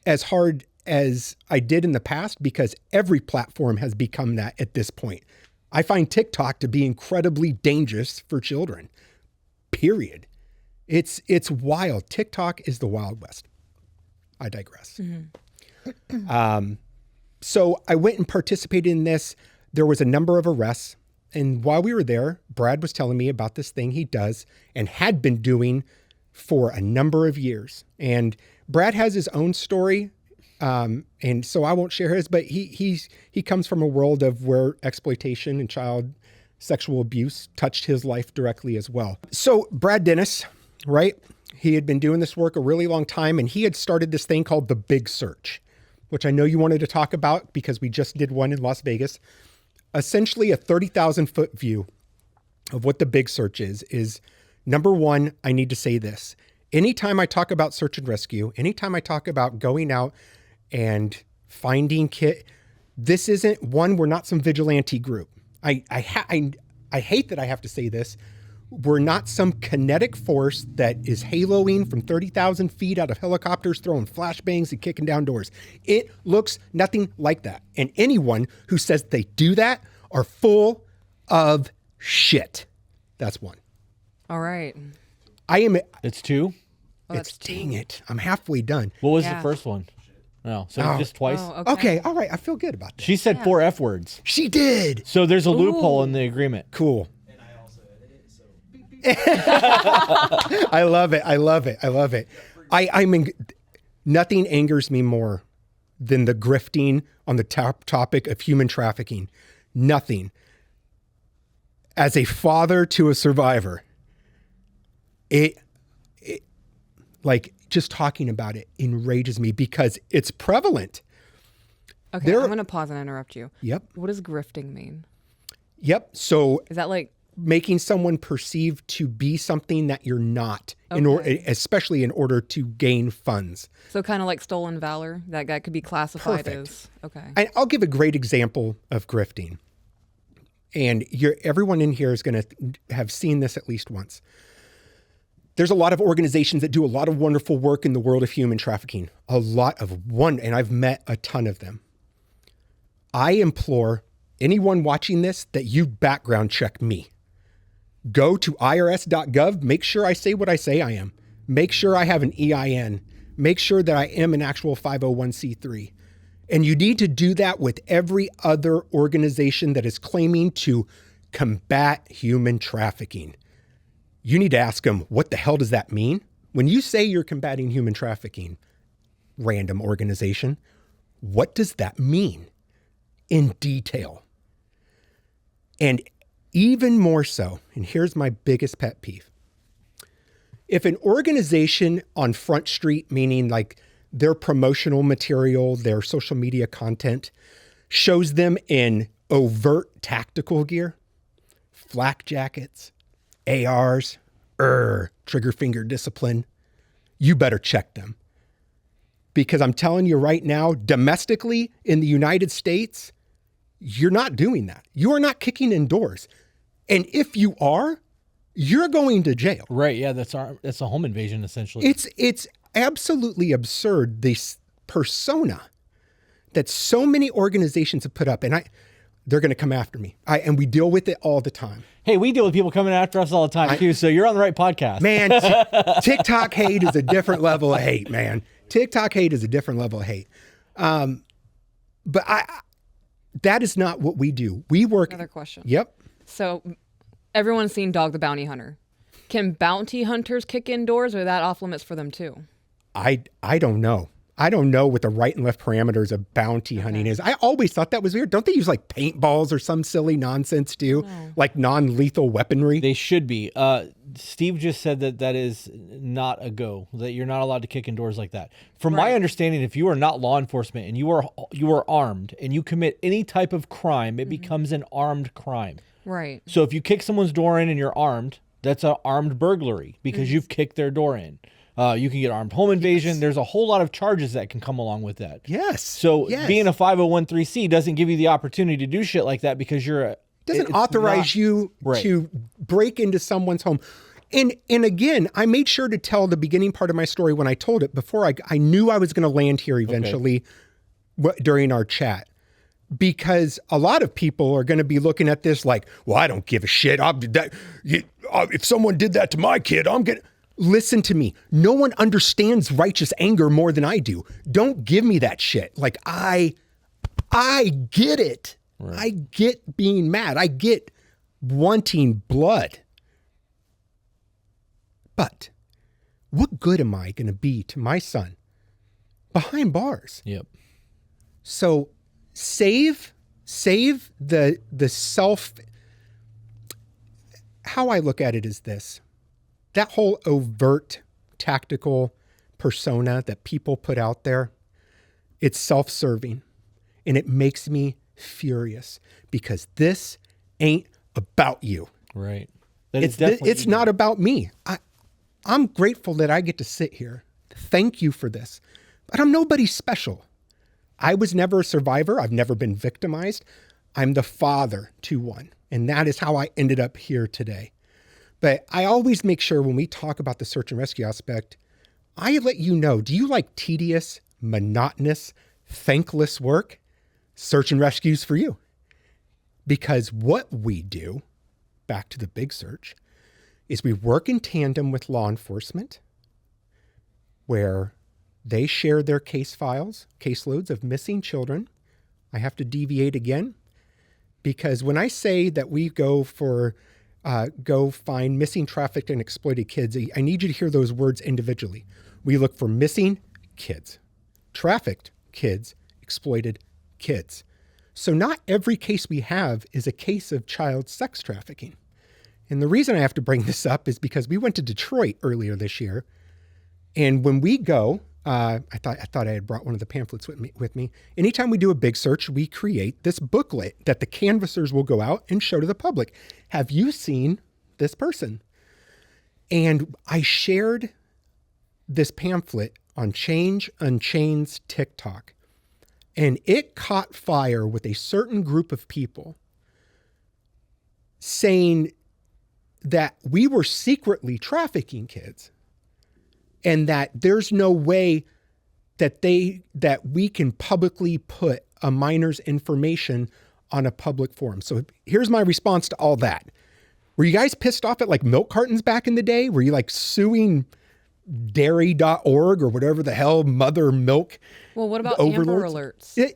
Speaker 3: as hard as I did in the past, because every platform has become that at this point. I find TikTok to be incredibly dangerous for children, period. It's wild. TikTok is the Wild West. I digress. So I went and participated in this. There was a number of arrests. And while we were there, Brad was telling me about this thing he does and had been doing for a number of years. And Brad has his own story. And so I won't share his, but he comes from a world of where exploitation and child sexual abuse touched his life directly as well. So Brad Dennis, right? He had been doing this work a really long time, and he had started this thing called the Big Search, which I know you wanted to talk about because we just did one in Las Vegas. Essentially a 30,000 foot view of what the Big Search is number one, I need to say this. Anytime I talk about search and rescue, anytime I talk about going out and finding this isn't one, we're not some vigilante group. I hate that I have to say this. We're not some kinetic force that is haloing from 30,000 feet out of helicopters, throwing flashbangs and kicking down doors. It looks nothing like that. And anyone who says they do that are full of shit. That's one.
Speaker 2: All right.
Speaker 1: It's two?
Speaker 3: Dang it. I'm halfway done.
Speaker 1: What was the first one? No, so just twice?
Speaker 2: Oh,
Speaker 3: Okay. All right. I feel good about that.
Speaker 1: She said 4 F words.
Speaker 3: She did.
Speaker 1: So there's a loophole in the agreement.
Speaker 3: Cool. I love it. I love it. I love it. Nothing angers me more than the grifting on the topic of human trafficking. Nothing. As a father to a survivor, it like just talking about it enrages me because it's prevalent.
Speaker 2: Okay, I'm going to pause and interrupt you.
Speaker 3: Yep.
Speaker 2: What does grifting mean?
Speaker 3: Yep. So
Speaker 2: is that like
Speaker 3: making someone perceive to be something that you're not, especially in order to gain funds.
Speaker 2: So kind of like stolen valor, that could be classified
Speaker 3: Perfect.
Speaker 2: as, okay.
Speaker 3: I'll give a great example of grifting. And everyone in here is going to have seen this at least once. There's a lot of organizations that do a lot of wonderful work in the world of human trafficking. And I've met a ton of them. I implore anyone watching this that you background check me. Go to irs.gov. Make sure I say what I say I am. Make sure I have an EIN. Make sure that I am an actual 501c3. And you need to do that with every other organization that is claiming to combat human trafficking. You need to ask them, what the hell does that mean? When you say you're combating human trafficking, random organization, what does that mean in detail? And even more so, and here's my biggest pet peeve. If an organization on Front Street, meaning like their promotional material, their social media content, shows them in overt tactical gear, flak jackets, ARs, trigger finger discipline, you better check them. Because I'm telling you right now, domestically in the United States, you're not doing that. You are not kicking in doors. And if you are, you're going to jail.
Speaker 1: Right. Yeah. That's a home invasion, essentially.
Speaker 3: It's absolutely absurd, this persona that so many organizations have put up. And they're going to come after me. And we deal with it all the time.
Speaker 1: Hey, we deal with people coming after us all the time too. So you're on the right podcast.
Speaker 3: Man, TikTok hate is a different level of hate, man. TikTok hate is a different level of hate. But that is not what we do. We work.
Speaker 2: Another question.
Speaker 3: Yep.
Speaker 2: So everyone's seen Dog the Bounty Hunter. Can bounty hunters kick indoors, or that off limits for them too?
Speaker 3: I don't know. I don't know what the right and left parameters of bounty hunting is. I always thought that was weird. Don't they use like paintballs or some silly nonsense too? No. Like non-lethal weaponry?
Speaker 1: They should be. Steve just said that is not a go, that you're not allowed to kick indoors like that. From my understanding, if you are not law enforcement and you are armed and you commit any type of crime, it becomes an armed crime.
Speaker 2: Right.
Speaker 1: So if you kick someone's door in and you're armed, that's an armed burglary because you've kicked their door in. You can get armed home invasion. Yes. There's a whole lot of charges that can come along with that.
Speaker 3: Yes.
Speaker 1: So being a 501(c) doesn't give you the opportunity to do shit like that because
Speaker 3: doesn't authorize you to break into someone's home. And again, I made sure to tell the beginning part of my story when I told it before I knew I was going to land here eventually during our chat. Because a lot of people are going to be looking at this like, well, I don't give a shit. If someone did that to my kid, I'm going to... Listen to me. No one understands righteous anger more than I do. Don't give me that shit. Like I get it. Right. I get being mad. I get wanting blood. But what good am I going to be to my son behind bars?
Speaker 1: Yep.
Speaker 3: So save the self. How I look at it is this: that whole overt tactical persona that people put out there, it's self-serving, and it makes me furious because this ain't about you.
Speaker 1: Right.
Speaker 3: It's not about me. I'm grateful that I get to sit here. Thank you for this. But I'm nobody special. I was never a survivor. I've never been victimized. I'm the father to one. And that is how I ended up here today. But I always make sure when we talk about the search and rescue aspect, I let you know, do you like tedious, monotonous, thankless work? Search and rescue's for you. Because what we do, back to the big search, is we work in tandem with law enforcement where they share their case files, caseloads of missing children. I have to deviate again because when I say that we go find missing, trafficked, and exploited kids, I need you to hear those words individually. We look for missing kids, trafficked kids, exploited kids. So not every case we have is a case of child sex trafficking. And the reason I have to bring this up is because we went to Detroit earlier this year. And when we go, I thought I had brought one of the pamphlets with me. Anytime we do a big search, we create this booklet that the canvassers will go out and show to the public. Have you seen this person? And I shared this pamphlet on Change Unchained's TikTok. And it caught fire with a certain group of people saying that we were secretly trafficking kids and that there's no way that we can publicly put a minor's information on a public forum. So here's my response to all that. Were you guys pissed off at like milk cartons back in the day? Were you like suing dairy.org or whatever the hell, mother milk?
Speaker 2: Well, what about
Speaker 3: overlords?
Speaker 2: Amber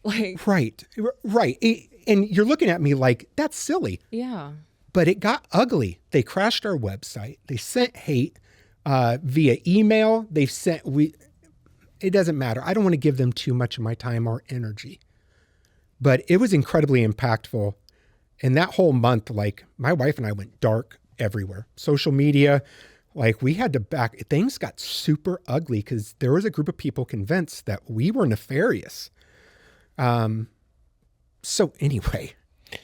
Speaker 2: Alerts?
Speaker 3: Right. And you're looking at me like, that's silly.
Speaker 2: Yeah.
Speaker 3: But it got ugly. They crashed our website. They sent hate via email. It doesn't matter. I don't want to give them too much of my time or energy. But it was incredibly impactful. And that whole month, like my wife and I went dark everywhere. Social media, like we had to things got super ugly because there was a group of people convinced that we were nefarious. So anyway,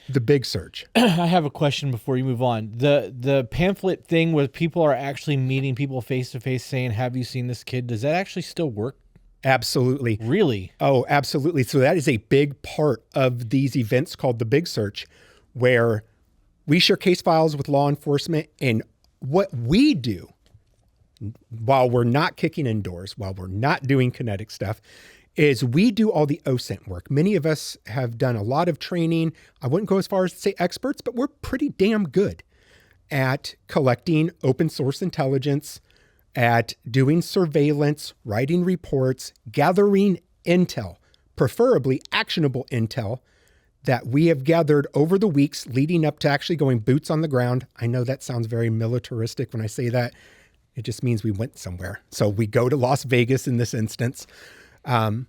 Speaker 3: the big search.
Speaker 1: I have a question before you move on. The pamphlet thing where people are actually meeting people face to face saying, have you seen this kid? Does that actually still work?
Speaker 3: Absolutely.
Speaker 1: Really?
Speaker 3: Oh, absolutely. So that is a big part of these events called the big search, where we share case files with law enforcement. And what we do while we're not kicking indoors, while we're not doing kinetic stuff, is we do all the OSINT work. Many of us have done a lot of training. I wouldn't go as far as to say experts, but we're pretty damn good at collecting open source intelligence, at doing surveillance, writing reports, gathering intel, preferably actionable intel that we have gathered over the weeks leading up to actually going boots on the ground. I know that sounds very militaristic when I say that. It just means we went somewhere. So we go to Las Vegas in this instance. And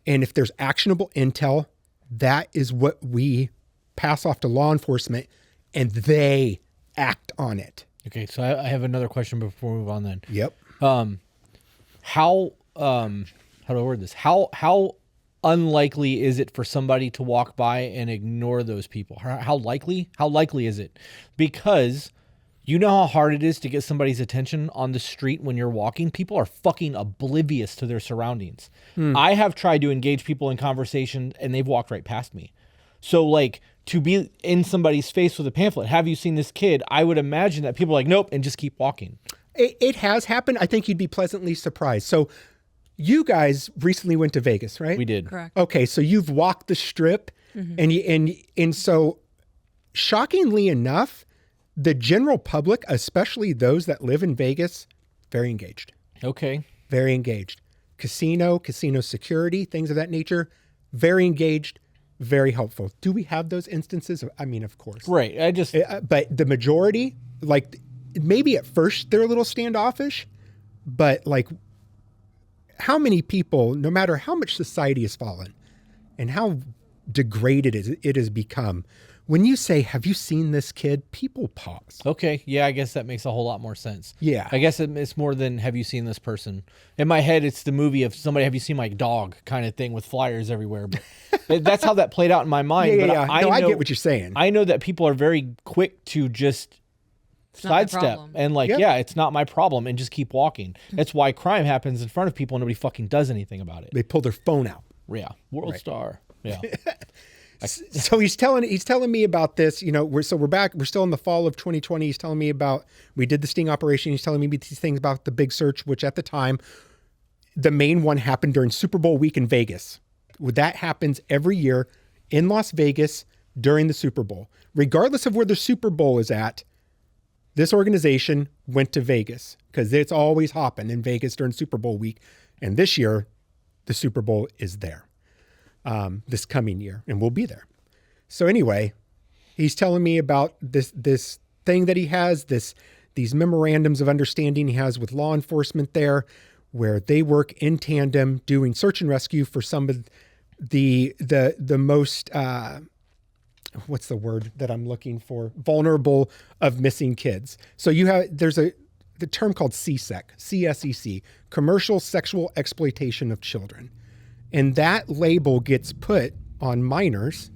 Speaker 3: if there's actionable intel, that is what we pass off to law enforcement and they act on it.
Speaker 1: Okay. So I have another question before we move on then.
Speaker 3: Yep.
Speaker 1: How do I word this? How unlikely is it for somebody to walk by and ignore those people? How likely is it? Because you know how hard it is to get somebody's attention on the street when you're walking? People are fucking oblivious to their surroundings. I have tried to engage people in conversation and they've walked right past me. So like to be in somebody's face with a pamphlet, have you seen this kid? I would imagine that people are like, nope, and just keep walking.
Speaker 3: It has happened. I think you'd be pleasantly surprised. So you guys recently went to Vegas, right?
Speaker 1: We did.
Speaker 2: Correct.
Speaker 3: Okay. So you've walked the strip and so shockingly enough, the general public, especially those that live in Vegas, very engaged.
Speaker 1: Okay.
Speaker 3: Very engaged. Casino security, things of that nature, very engaged. Very helpful. Do we have those instances? I mean, of course.
Speaker 1: Right.
Speaker 3: But the majority, like maybe at first they're a little standoffish, but like how many people, no matter how much society has fallen and how degraded it has become, when you say, have you seen this kid? People pause.
Speaker 1: Okay. Yeah, I guess that makes a whole lot more sense.
Speaker 3: Yeah.
Speaker 1: I guess it's more than have you seen this person? In my head, it's the movie of somebody, have you seen my dog kind of thing with flyers everywhere. But that's how that played out in my mind.
Speaker 3: Yeah. I
Speaker 1: know,
Speaker 3: get what you're saying.
Speaker 1: I know that people are very quick to just sidestep and like,
Speaker 3: Yep.
Speaker 1: yeah, it's not my problem and just keep walking. That's why crime happens in front of people and nobody fucking does anything about it.
Speaker 3: They pull their phone out.
Speaker 1: Yeah. World star. Yeah.
Speaker 3: So he's telling me about this, we're back. We're still in the fall of 2020. He's telling me about, we did the sting operation. He's telling me these things about the big search, which at the time, the main one happened during Super Bowl week in Vegas. That happens every year in Las Vegas during the Super Bowl. Regardless of where the Super Bowl is at, this organization went to Vegas because it's always hopping in Vegas during Super Bowl week. And this year, the Super Bowl is there. This coming year, and we'll be there. So anyway, he's telling me about this thing that he has, these memorandums of understanding he has with law enforcement there, where they work in tandem doing search and rescue for some of the most what's the word that I'm looking for? Vulnerable of missing kids. So there's the term called CSEC, CSEC, commercial sexual exploitation of children. And that label gets put on minors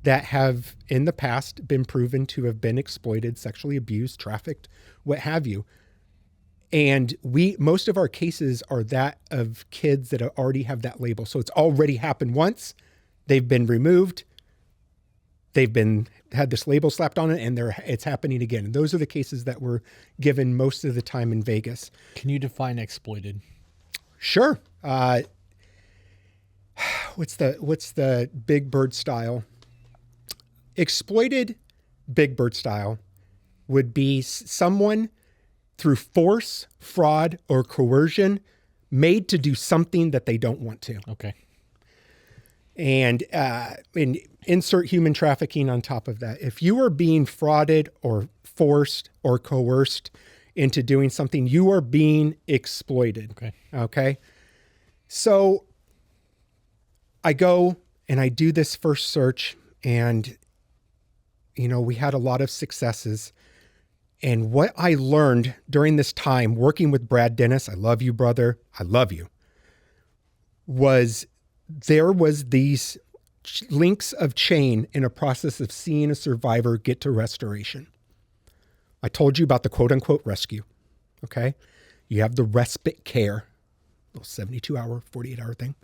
Speaker 3: that have in the past been proven to have been exploited, sexually abused, trafficked, what have you. And most of our cases are that of kids that already have that label. So it's already happened once. They've been removed. They've had this label slapped on it, and it's happening again. And those are the cases that were given most of the time in Vegas.
Speaker 1: Can you define exploited?
Speaker 3: Sure. What's the Big Bird style? Exploited Big Bird style would be someone through force, fraud, or coercion made to do something that they don't want to.
Speaker 1: Okay.
Speaker 3: And insert human trafficking on top of that. If you are being frauded or forced or coerced into doing something, you are being exploited. Okay. So I go and I do this first search, and, we had a lot of successes. And what I learned during this time working with Brad Dennis, I love you, brother, I love you, was there was these links of chain in a process of seeing a survivor get to restoration. I told you about the quote unquote rescue. Okay. You have the respite care, little 72-hour, 48-hour thing.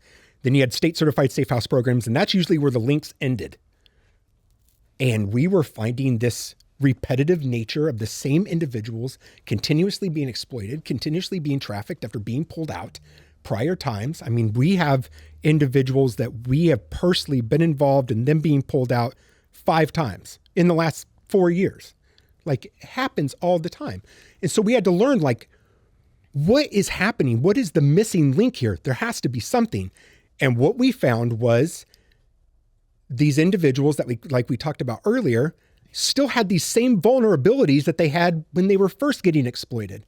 Speaker 3: Then you had state certified safe house programs, and that's usually where the links ended. And we were finding this repetitive nature of the same individuals continuously being exploited, continuously being trafficked after being pulled out prior times. I mean, we have individuals that we have personally been involved in them being pulled out 5 times in the last 4 years. Like, it happens all the time. And so we had to learn, like, what is happening? What is the missing link here? There has to be something. And what we found was these individuals that we talked about earlier still had these same vulnerabilities that they had when they were first getting exploited.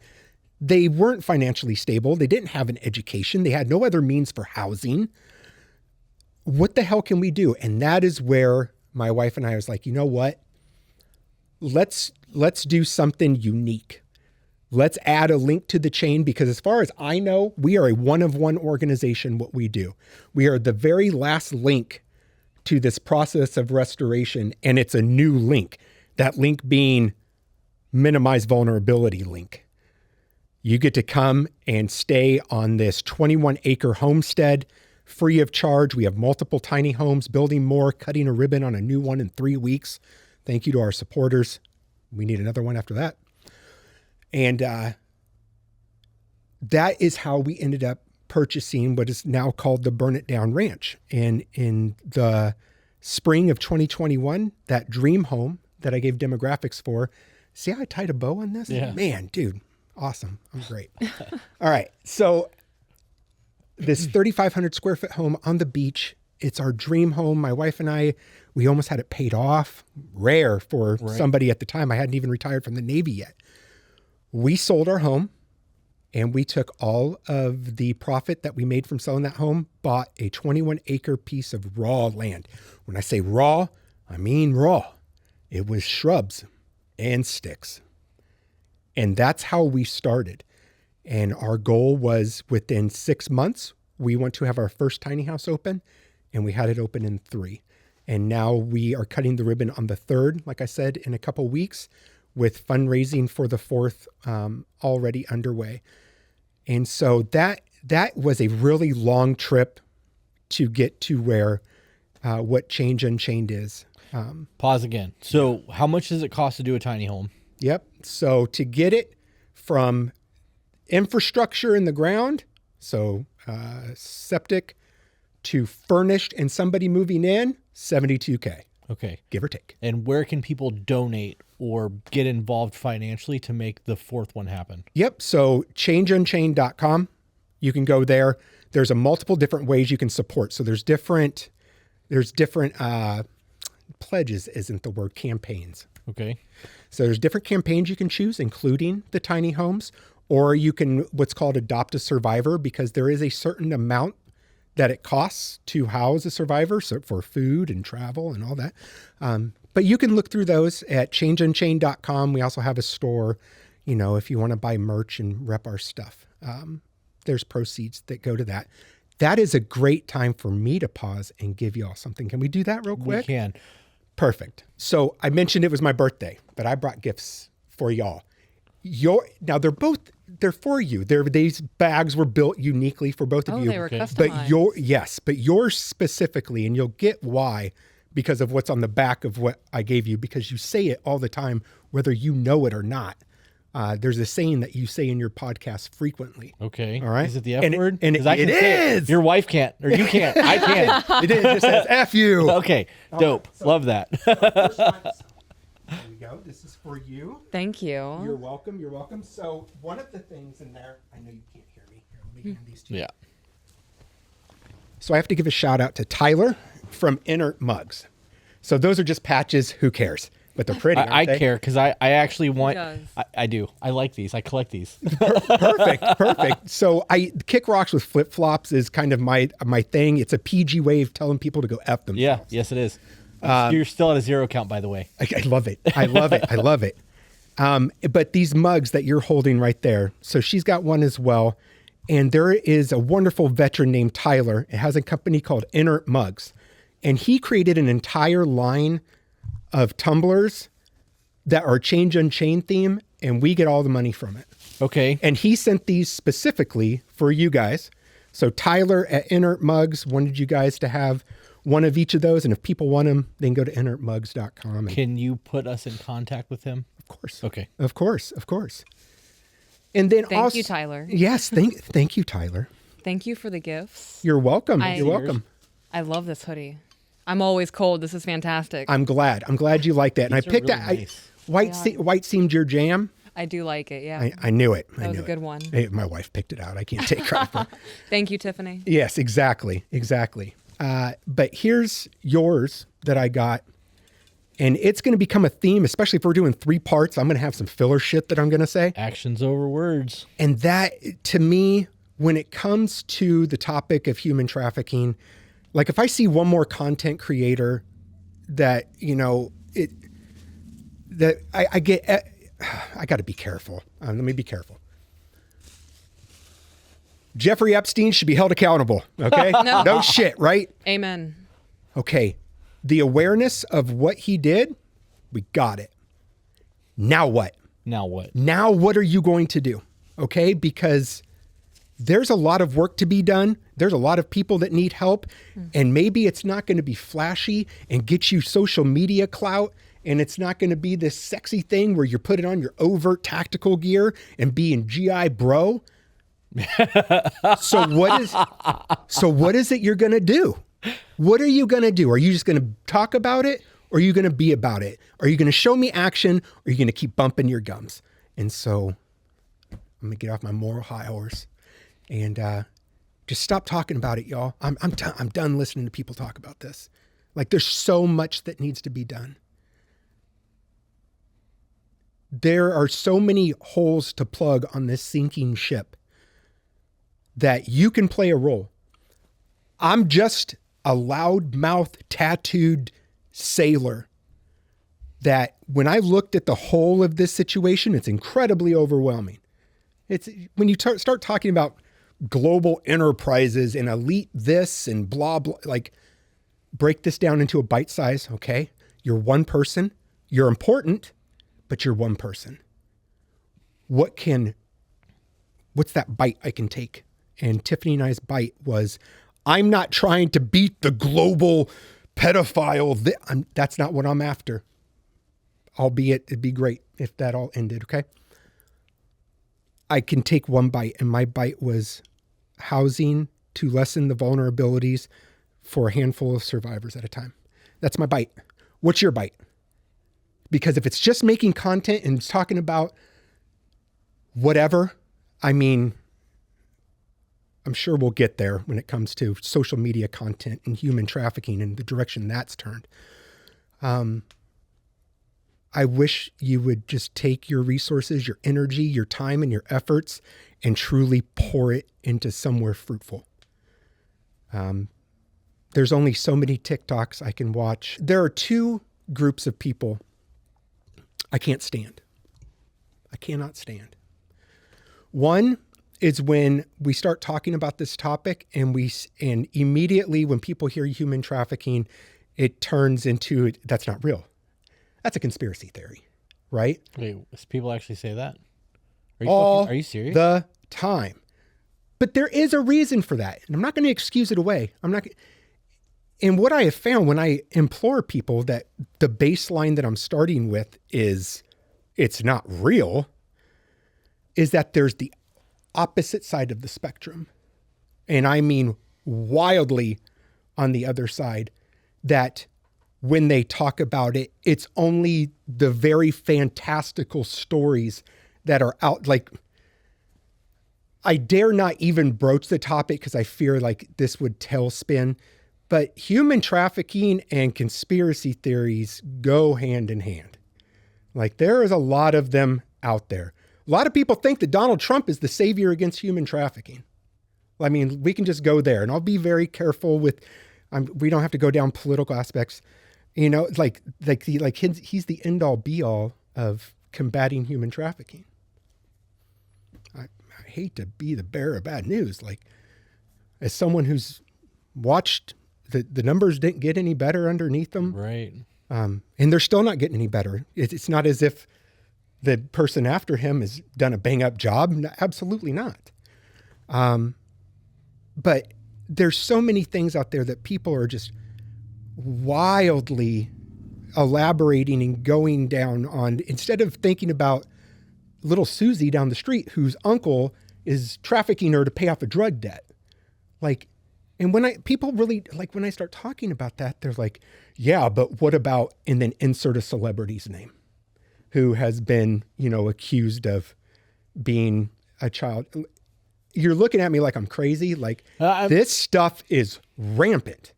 Speaker 3: They weren't financially stable. They didn't have an education. They had no other means for housing. What the hell can we do? And that is where my wife and I was like, you know what? Let's do something unique. Let's add a link to the chain, because as far as I know, we are a one-of-one organization. What we do, we are the very last link to this process of restoration, and it's a new link. That link being minimize vulnerability link. You get to come and stay on this 21-acre homestead free of charge. We have multiple tiny homes, building more, cutting a ribbon on a new one in 3 weeks. Thank you to our supporters. We need another one after that. And that is how we ended up purchasing what is now called the Burn It Down Ranch. And in the spring of 2021, that dream home that I gave demographics for, see how I tied a bow on this?
Speaker 1: Yeah.
Speaker 3: Man, dude, awesome. I'm great. All right. So this 3,500 square foot home on the beach It's our dream home. My wife and I, we almost had it paid off. Rare for somebody at the time. I hadn't even retired from the Navy yet. We sold our home and we took all of the profit that we made from selling that home, bought a 21-acre piece of raw land. When I say raw, I mean raw. It was shrubs and sticks. And that's how we started. And our goal was within 6 months, we want to have our first tiny house open, and we had it open in 3. And now we are cutting the ribbon on the 3rd, like I said, in a couple weeks, with fundraising for the 4th already underway. And so that was a really long trip to get to where what Change Unchained is.
Speaker 1: Pause again. So how much does it cost to do a tiny home?
Speaker 3: Yep. So to get it from infrastructure in the ground, so septic, to furnished and somebody moving in, $72K.
Speaker 1: Okay.
Speaker 3: Give or take.
Speaker 1: And where can people donate or get involved financially to make the 4th one happen?
Speaker 3: Yep. So changeunchained.com. You can go there. There's a multiple different ways you can support. So there's different pledges isn't the word, campaigns.
Speaker 1: Okay.
Speaker 3: So there's different campaigns you can choose, including the tiny homes, or you can what's called adopt a survivor, because there is a certain amount that it costs to house a survivor, so for food and travel and all that. But you can look through those at changeunchained.com. We also have a store, if you want to buy merch and rep our stuff. There's proceeds that go to that. That is a great time for me to pause and give you all something. Can we do that real quick?
Speaker 1: We can.
Speaker 3: Perfect. So I mentioned it was my birthday, but I brought gifts for y'all. Now they're for you. These bags were built uniquely for both of you.
Speaker 2: Oh, they were customized.
Speaker 3: But yours specifically, and you'll get why, because of what's on the back of what I gave you, because you say it all the time, whether you know it or not. There's a saying that you say in your podcast frequently.
Speaker 1: Okay.
Speaker 3: All right.
Speaker 1: Is it the F word?
Speaker 3: And it is.
Speaker 1: Your wife can't, or you can't. I can.
Speaker 3: It is. It just says F you.
Speaker 1: Okay. Dope. Love that.
Speaker 3: There we go. This is for you.
Speaker 2: Thank you.
Speaker 3: You're welcome. You're welcome. So one of the things in there, I know you can't hear me. Here, let me hand these to you.
Speaker 1: Yeah.
Speaker 3: So I have to give a shout out to Tyler from Inert Mugs. So those are just patches. Who cares? But they're pretty.
Speaker 1: I
Speaker 3: aren't they?
Speaker 1: care because I actually want.
Speaker 2: does.
Speaker 1: I do. I like these. I collect these.
Speaker 3: Perfect. So kick rocks with flip flops is kind of my thing. It's a PG way of telling people to go F themselves.
Speaker 1: Yeah. Yes, it is. You're still at a 0 count, by the way.
Speaker 3: I love it. I love it. I love it. But these mugs that you're holding right there, so she's got one as well. And there is a wonderful veteran named Tyler. It has a company called Inert Mugs. And he created an entire line of tumblers that are Change Unchained theme, and we get all the money from it.
Speaker 1: Okay.
Speaker 3: And he sent these specifically for you guys. So Tyler at Inert Mugs wanted you guys to have one of each of those. And if people want them, they can go to inertmugs.com.
Speaker 1: Can you put us in contact with him?
Speaker 3: Of course.
Speaker 1: Okay.
Speaker 3: Of course. Of course. And then
Speaker 2: Thank you, Tyler.
Speaker 3: Yes. Thank you, Tyler.
Speaker 2: Thank you for the gifts.
Speaker 3: You're welcome.
Speaker 2: You're
Speaker 3: welcome.
Speaker 2: I love this hoodie. I'm always cold. This is fantastic.
Speaker 3: I'm glad you like that. And I
Speaker 1: These are
Speaker 3: picked
Speaker 1: really
Speaker 3: that.
Speaker 1: nice.
Speaker 3: White seemed your jam.
Speaker 2: I do like it. Yeah.
Speaker 3: I knew it.
Speaker 2: That was a good one.
Speaker 3: Hey, my wife picked it out. I can't take credit for it.
Speaker 2: Thank you, Tiffany.
Speaker 3: Yes, exactly. But here's yours that I got. And it's going to become a theme, especially if we're doing 3 parts. I'm going to have some filler shit that I'm going to say.
Speaker 1: Actions over words.
Speaker 3: And that, to me, when it comes to the topic of human trafficking, like if I see one more content creator that, I got to be careful. Let me be careful. Jeffrey Epstein should be held accountable. Okay. No shit. Right.
Speaker 2: Amen.
Speaker 3: Okay. The awareness of what he did, we got it. Now what?
Speaker 1: Now what?
Speaker 3: Now what are you going to do? Okay. Because there's a lot of work to be done. There's a lot of people that need help. And maybe it's not going to be flashy and get you social media clout. And it's not going to be this sexy thing where you're putting on your overt tactical gear and being GI bro. So what is it you're going to do? What are you going to do? Are you just going to talk about it? Or are you going to be about it? Are you going to show me action? Or are you going to keep bumping your gums? And so I'm going to get off my moral high horse. And Just stop talking about it, y'all. I'm done listening to people talk about this. Like, there's so much that needs to be done. There are so many holes to plug on this sinking ship that you can play a role. I'm just a loudmouth, tattooed sailor that when I looked at the whole of this situation, it's incredibly overwhelming. It's when you start talking about global enterprises and elite this and blah, blah, like break this down into a bite size. Okay. You're one person, you're important, but you're one person. What's that bite I can take? And Tiffany and I's bite was, I'm not trying to beat the global pedophile. That's not what I'm after. Albeit it'd be great if that all ended. Okay. I can take one bite, and my bite was housing to lessen the vulnerabilities for a handful of survivors at a time. That's my bite. What's your bite? Because if it's just making content and talking about whatever, I mean, I'm sure we'll get there when it comes to social media content and human trafficking and the direction that's turned. I wish you would just take your resources, your energy, your time, and your efforts and truly pour it into somewhere fruitful. There's only so many TikToks I can watch. There are two groups of people I can't stand. I cannot stand. One is when we start talking about this topic and immediately when people hear human trafficking, it turns into, that's not real. That's a conspiracy theory, right?
Speaker 1: Wait, people actually say that?
Speaker 3: Are
Speaker 1: you serious?
Speaker 3: The time. But there is a reason for that. And I'm not going to excuse it away. And what I have found when I implore people that the baseline that I'm starting with is it's not real, is that there's the opposite side of the spectrum. And I mean wildly on the other side, that when they talk about it, it's only the very fantastical stories that are out. Like, I dare not even broach the topic because I fear like this would tailspin, but human trafficking and conspiracy theories go hand in hand. Like, there is a lot of them out there. A lot of people think that Donald Trump is the savior against human trafficking. I mean, we can just go there, and I'll be very careful with, we don't have to go down political aspects. You know, he's the end all be all of combating human trafficking. I hate to be the bearer of bad news. Like, as someone who's watched, the numbers didn't get any better underneath them.
Speaker 1: Right.
Speaker 3: And they're still not getting any better. It's not as if the person after him has done a bang up job. No, absolutely not. But there's so many things out there that people are just wildly elaborating and going down on, instead of thinking about little Susie down the street whose uncle is trafficking her to pay off a drug debt. Like, and when I start talking about that, they're like, yeah, but what about, and then insert a celebrity's name who has been, accused of being a child. You're looking at me like I'm crazy. Like, this stuff is rampant.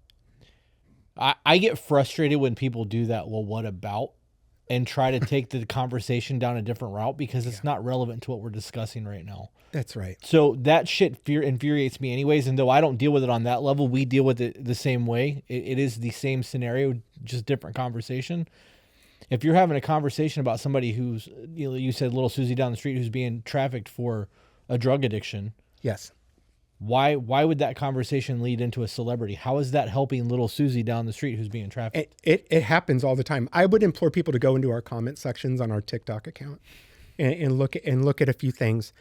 Speaker 1: I get frustrated when people do that. Well, what about? And try to take the conversation down a different route because it's not relevant to what we're discussing right now.
Speaker 3: That's right.
Speaker 1: So that shit infuriates me anyways. And though I don't deal with it on that level, we deal with it the same way. It is the same scenario, just different conversation. If you're having a conversation about somebody who's, you said little Susie down the street who's being trafficked for a drug addiction.
Speaker 3: Yes.
Speaker 1: Why would that conversation lead into a celebrity? How is that helping little Susie down the street who's being trafficked?
Speaker 3: It happens all the time. I would implore people to go into our comment sections on our TikTok account and look at a few things.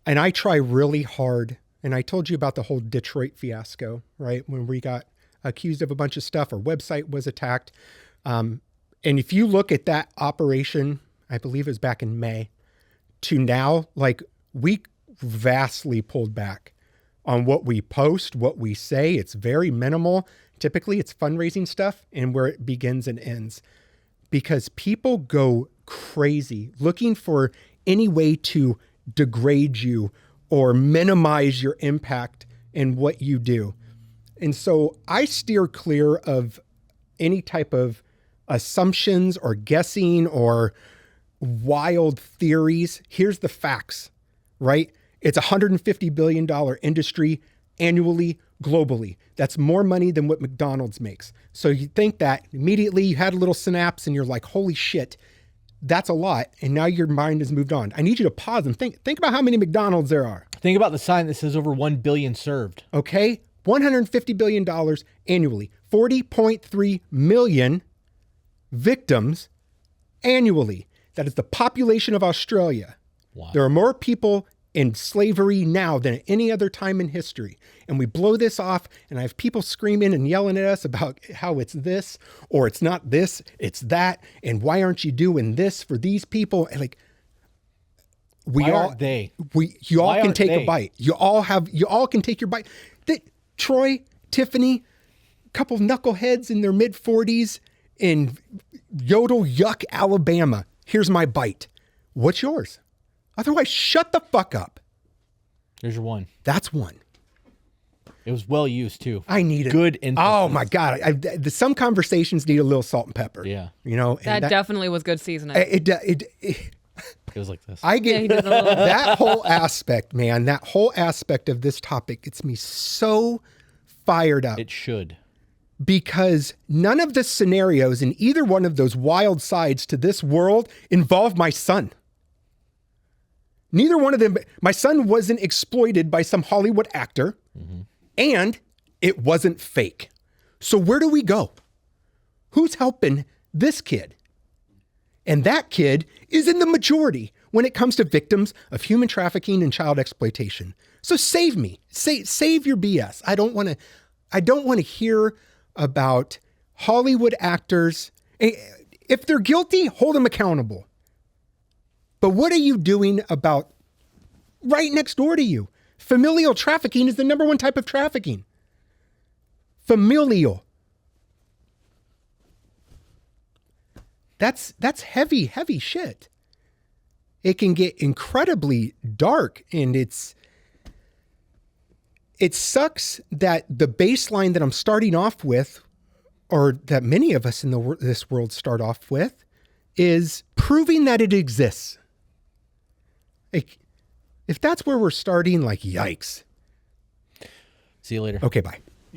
Speaker 3: And I try really hard. And I told you about the whole Detroit fiasco, right? When we got accused of a bunch of stuff, our website was attacked. And if you look at that operation, I believe it was back in May, to now, like, we vastly pulled back on what we post, what we say. It's very minimal. Typically it's fundraising stuff and where it begins and ends, because people go crazy looking for any way to degrade you or minimize your impact in what you do. And so I steer clear of any type of assumptions or guessing or wild theories. Here's the facts, right? It's a $150 billion industry annually, globally. That's more money than what McDonald's makes. So you think that immediately you had a little synapse and you're like, holy shit, that's a lot. And now your mind has moved on. I need you to pause and think about how many McDonald's there are.
Speaker 1: Think about the sign that says over 1 billion served.
Speaker 3: Okay. $150 billion annually, 40.3 million victims annually. That is the population of Australia.
Speaker 1: Wow.
Speaker 3: There are more people in slavery now than at any other time in history. And we blow this off, and I have people screaming and yelling at us about how it's this, or it's not this, it's that, and why aren't you doing this for these people? And like,
Speaker 1: Why aren't they?
Speaker 3: You all
Speaker 1: Why
Speaker 3: can
Speaker 1: aren't
Speaker 3: take
Speaker 1: they?
Speaker 3: a bite. You all can take your bite. Troy, Tiffany, a couple of knuckleheads in their mid-40s in Yodel, Yuck, Alabama. Here's my bite. What's yours? Otherwise, shut the fuck up.
Speaker 1: There's your one.
Speaker 3: That's one.
Speaker 1: It was well used too.
Speaker 3: I need it.
Speaker 1: Good emphasis.
Speaker 3: Oh my God. Some conversations need a little salt and pepper.
Speaker 1: Yeah.
Speaker 3: You know, and
Speaker 2: That definitely was good seasoning.
Speaker 1: It was like this.
Speaker 3: I get
Speaker 2: he did a little-
Speaker 3: that whole aspect, man. That whole aspect of this topic gets me so fired up.
Speaker 1: It should.
Speaker 3: Because none of the scenarios in either one of those wild sides to this world involve my son. Neither one of them, my son wasn't exploited by some Hollywood actor, and it wasn't fake. So where do we go? Who's helping this kid? And that kid is in the majority when it comes to victims of human trafficking and child exploitation. So save me. Save your BS. I don't want to hear about Hollywood actors. If they're guilty, hold them accountable. But what are you doing about right next door to you? Familial trafficking is the number one type of trafficking. Familial. That's heavy, heavy shit. It can get incredibly dark, and it sucks that the baseline that I'm starting off with, or that many of us in this world start off with, is proving that it exists. Like, if that's where we're starting, like, yikes.
Speaker 1: See you later.
Speaker 3: Okay, bye.